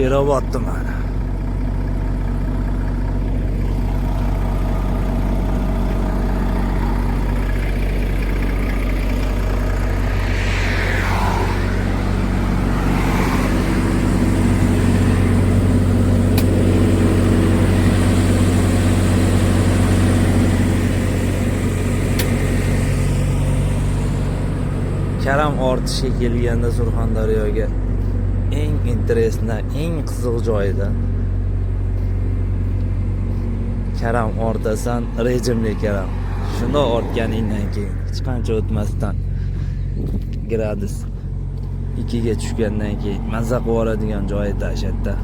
Sherobod tumani. Karam ortishga kelganda Surxondaryoga eng interesli, eng qiziq joyida. Karam ortasan, rejimli karam. Shunda ortganingdan keyin hech qancha o'tmasdan gradus 2 ga tushgandan keyin mazza qilib oladigan joyi tashadda.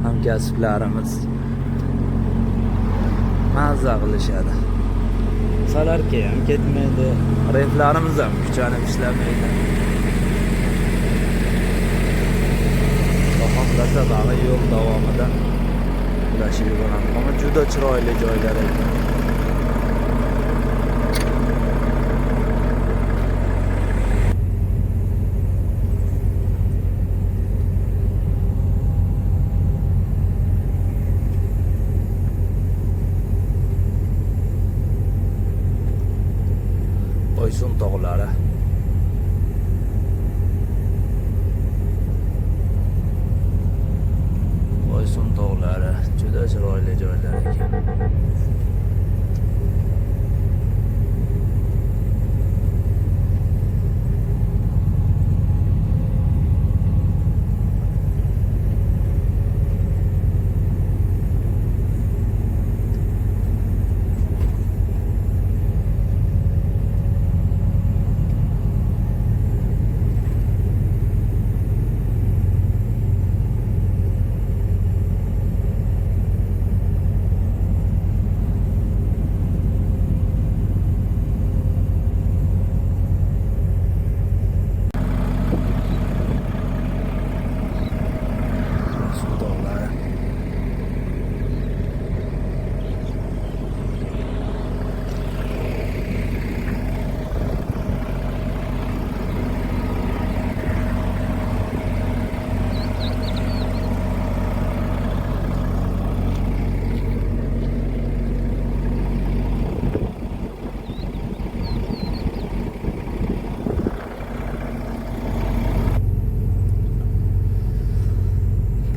Hamkasblarimiz mazza qilishadi. Salarga ham ketmaydi, reflarimiz ham kuchanib ishlamaydi. Xohlasa bag'i yo'l davomida ulashib yuboramiz. Ammo juda chiroyli joylar ekan. Boysun tog'lari. Boysun tog'lari juda chiroyli joylar ekan.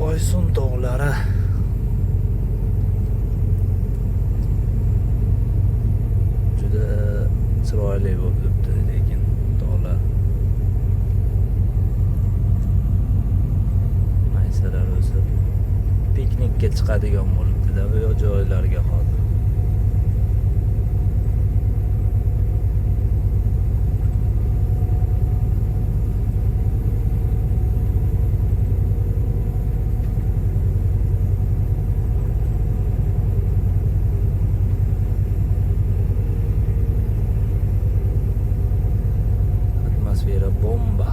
Boysun tog'lari juda chiroyli bo'libdi, lekin tog'lar maysalar o'sib piknikka chiqadigan bo'libdi-da bu joylarga hozir. Atmosfera bomba.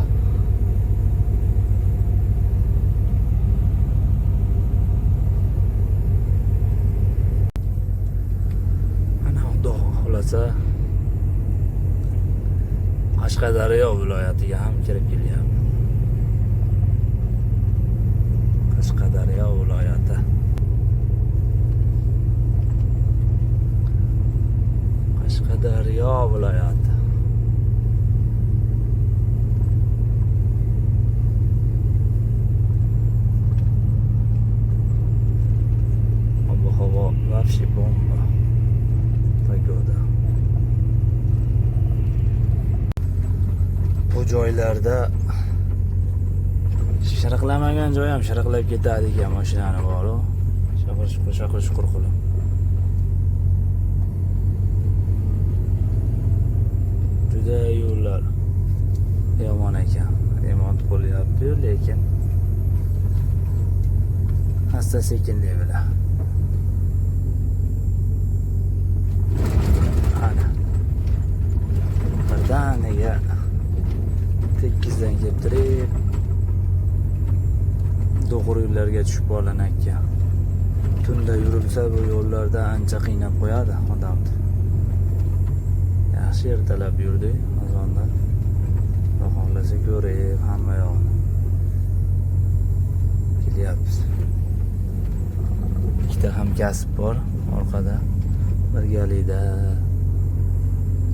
Mana Xudo xolasa Qashqadaryo viloyatiga ham kirib kelyapti. Qashqadaryo viloyati. Qashqadaryo viloyati. Вообще bomba. Pagoda. Bu joylarda shiriqlamagan joy ham shiriqlab ketadigan mashinani bor-ku. Shaqir shuqur qilib. Juda yo'llar yomon ekan. Remont bo'lyapti, lekin asta sekinlik bilan. Birdaniga tekizdan keltirib to'g'ri yo'llarga tushib olinarkan. Tunda yurilsa bu yo'llarda ancha qiynab qo'yadi odamni. Yaxshi ertalab yurdik, azonda. Xohlasa ko'rib hamma yoqni. kelyapmiz. Ikkita hamkasb bor orqada birgalikda.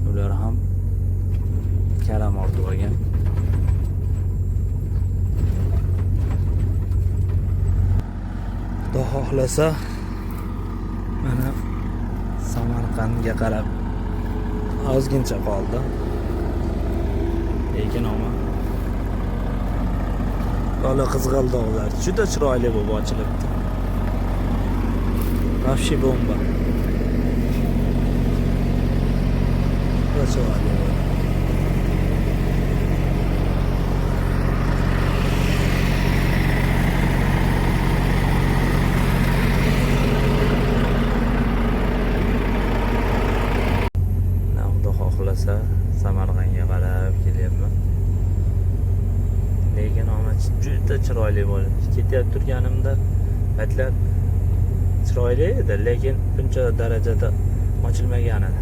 Ular ham Karam ortib olgan. Xudo xohlasa mana Samarqandga qarab ozgincha qoldi. Lekin ama Ola qizg'aldoqlar juda chiroyli bo'lib ochilibdi. Вообще bomba. Juda chiroyli. Xudo xohlasa Samarqandga qarab kelyapman. Lekin ama juda chiroyli bo'ldi. Ketib turganimda aytlar chiroyli edi, lekin buncha darajada ochilmagan edi.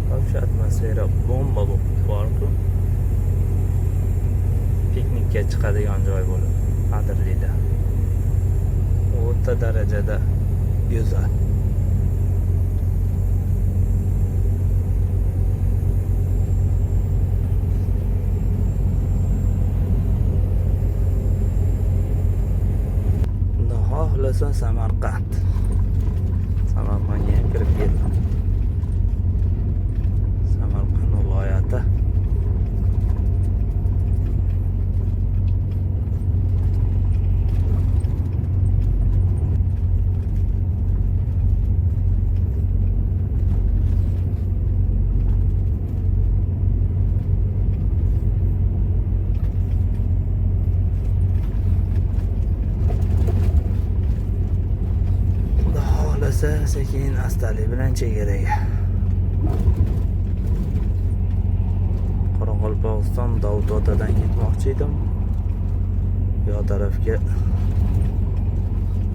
Вообще atmosfera bomba bor-ku. Piknikka chiqadigan joy bo'lib, qadrlilar. O'ta darajada go'zal. Samarqand. Samarqandga ham kirib keldim. Samarqand viloyati. Sekin astalik bilan chegaraga. Qoraqalpog'iston Davut-Otadan ketmoqchi edim. Bu tarafga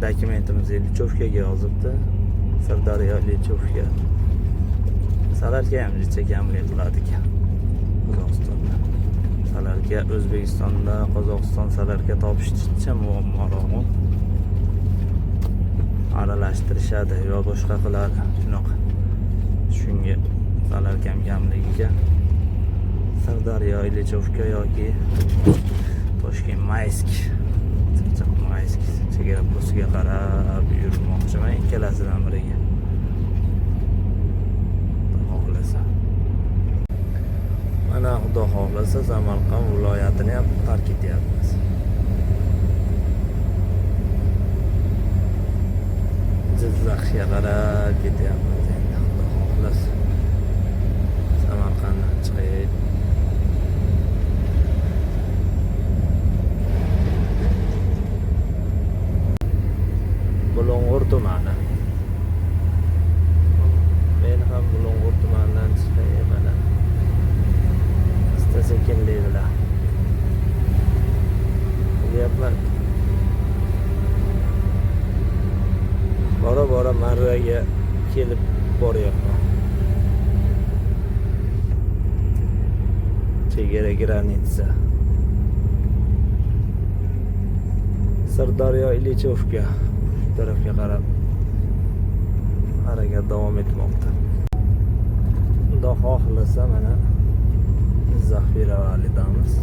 dokumentimiz Ilichovkaga yozibdi. Sirdaryo Ilichovka. Salarga ham kamlik qiladi ekan. Qozog'istonda. Salarga O'zbekistonda, Qozog'iston salarga topishcha muammolar. Aralashtirishadi yo boshqa qiladi shunaqa. Shunga salar kamligiga Sirdaryo Ilichovka yoki Toshkent Maysk chegara postiga qarab yurmoqchiman, ikkalasidan biriga. Xohlasa. Mana Xudo xohlasa Samarqand viloyatini ham tark etyapmiz. Jizzaxga qarab ketyapmiz endi. Xudo xohlasa Samarqanddan chiqib Bulung'ur tumani. Men ham Bulung'ur tumanidan chiqay mana. Asta-sekinlik bilan kelyapman. Bora Marraga kelib boryapman. Chegara granitsa. Sirdaryo Ilichovka tarafga qarab harakat davom etmoqda. Xudo xohlasa mana Zaxira validamiz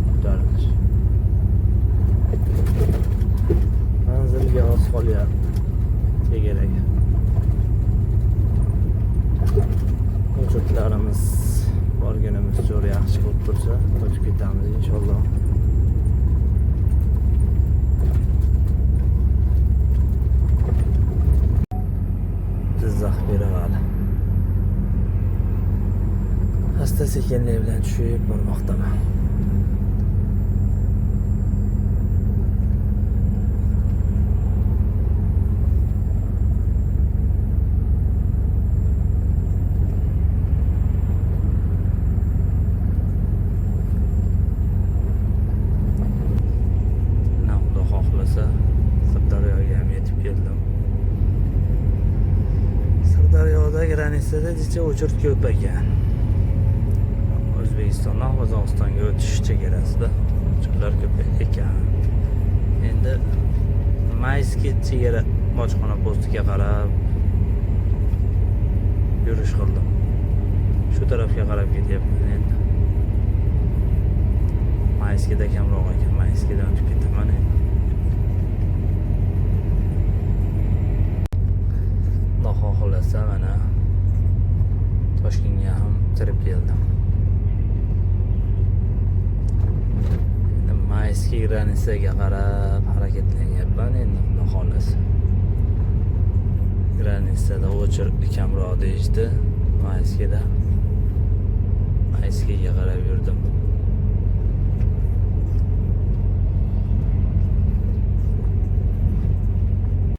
ko'tarilish. Manzilga oz qolyapti. Chegaraga. Hujjatlarimiz borganimiz jo'ra yaxshi bo'lib tursa, o'tib ketamiz inshaalloh. Jizzax beravali. Asta-sekinlik bilan tushib bormoqdaman. Granitsada jicha o'chirt ko'p ekan. O'zbekistondan Qozog'istonga o'tish chegarasida. Cho'llar ko'p ekan. Endi Mayskiy chegara bojxona postiga qarab yurish qildim. Shu tarafga qarab ketyapman endi. Mayskiyda kamroq ekan. Mayskiydan o'tib ketaman endi. Xudo xohlasa mana Toshkentga ham kirib keldim. Endi Mayskiy granitsaga qarab harakatlanyapman endi Xudo xohlasa. Granitsada o'chir kamroq deyishdi. Mayskiyga qarab yurdim.